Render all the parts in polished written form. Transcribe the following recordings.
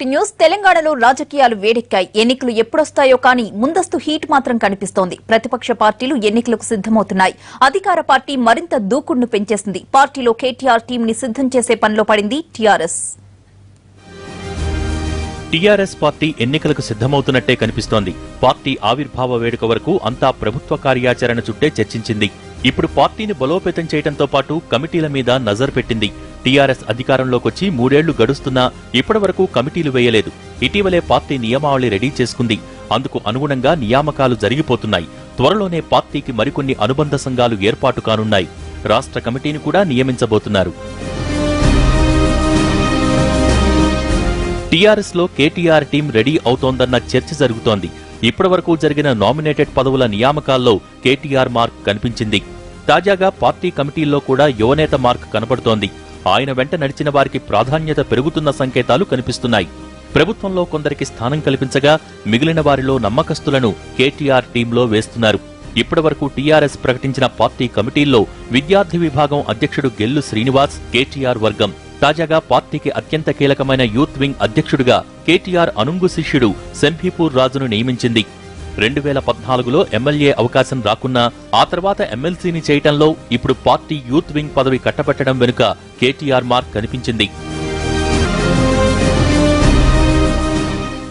News తెలంగాణలో రాజకీయాలు వేడెక్కాయి. ఎన్నికలు ఎప్పుడొస్తాయో కానీ ముందస్తు హీట్ మాత్రం కనిపిస్తోంది. ప్రతిపక్ష పార్టీలు ఎన్నికలకు సిద్దమవుతున్నాయి. అధికార పార్టీ మరింత దూకుడును పెంచేసింది. పార్టీలో కేటీఆర్ టీంని సిద్దం చేసే పనిలో పడింది టీఆర్ఎస్. టీఆర్ఎస్ పార్టీ ఎన్నికలకు సిద్దమవుతున్నట్టే కనిపిస్తోంది. పార్టీ ఆవిర్భావ వేడుక వరకు అంతా ప్రభుత్వ కార్యాచరణ చుట్టే చర్చించింది. ఇప్పుడు పార్టీని బలోపేతం చేయడంతో పాటు కమిటీల మీద నజర్ పెట్టింది. టీఆర్ఎస్ అధికారంలోకొచ్చి 3 ఏళ్లు గడుస్తున్నా ఇప్పటివరకు కమిటీలు వేయలేదు. ఇటీవలే పార్టీ నియమావళి రెడీ చేసుకుంది. అందుకు అనుగుణంగా నియామకాలు జరిగిపోతున్నాయి. త్వరలోనే పార్టీకి మరికొన్ని అనుబంధ సంఘాలు ఏర్పాటు కానున్నాయి. రాష్ట్ర కమిటీని కూడా నియమించబోతున్నారు. టీఆర్ఎస్ లో కేటీఆర్ టీం రెడీ అవుతోందన్న చర్చ జరుగుతోంది. ఇప్పటివరకు జరిగిన నామినేటెడ్ పదవుల నియామకాల్లో కేటీఆర్ మార్క్ కనిపించింది. తాజాగా పార్టీ కమిటీల్లో కూడా యువనేత మార్క్ కనబడుతోంది. ఆయన వెంట నడిచిన వారికి ప్రాధాన్యత పెరుగుతున్న సంకేతాలు కనిపిస్తున్నాయి. ప్రభుత్వంలో కొందరికి స్థానం కల్పించగా మిగిలిన వారిలో నమ్మకస్తులను కేటీఆర్ టీంలో వేస్తున్నారు. ఇప్పటివరకు టీఆర్ఎస్ ప్రకటించిన పార్టీ కమిటీల్లో విద్యార్థి విభాగం అధ్యక్షుడు గెల్లు శ్రీనివాస్ కేటీఆర్ వర్గం. తాజాగా పార్టీకి అత్యంత కీలకమైన యూత్ వింగ్ అధ్యక్షుడిగా కేటీఆర్ అనుంగు శిష్యుడు శంభీపూర్ రాజును నియమించింది. 2014లో ఎమ్మెల్యే అవకాశం రాకున్నా ఆ తర్వాత ఎమ్మెల్సీని చేయటంలో ఇప్పుడు పార్టీ యూత్ వింగ్ పదవి కట్టబెట్టడం వెనుక కేటీఆర్ మార్క్ కనిపించింది.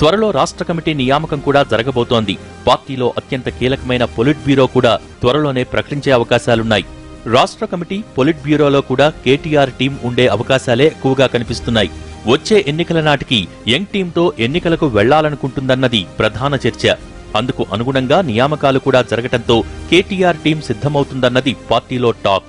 త్వరలో రాష్ట్ర కమిటీ నియామకం కూడా జరగబోతోంది. పార్టీలో అత్యంత కీలకమైన పొలిట్ బ్యూరో కూడా త్వరలోనే ప్రకటించే అవకాశాలున్నాయి. రాష్ట్ర కమిటీ, పొలిట్ బ్యూరోలో కూడా కేటీఆర్ టీం ఉండే అవకాశాలే ఎక్కువగా కనిపిస్తున్నాయి. వచ్చే ఎన్నికల నాటికి యంగ్ టీంతో ఎన్నికలకు వెళ్లాలనుకుంటుందన్నది ప్రధాన చర్చ. అందుకు అనుగుణంగా నియామకాలు కూడా జరగటంతో కేటీఆర్ టీం సిద్దమవుతుందన్నది పార్టీలో టాక్.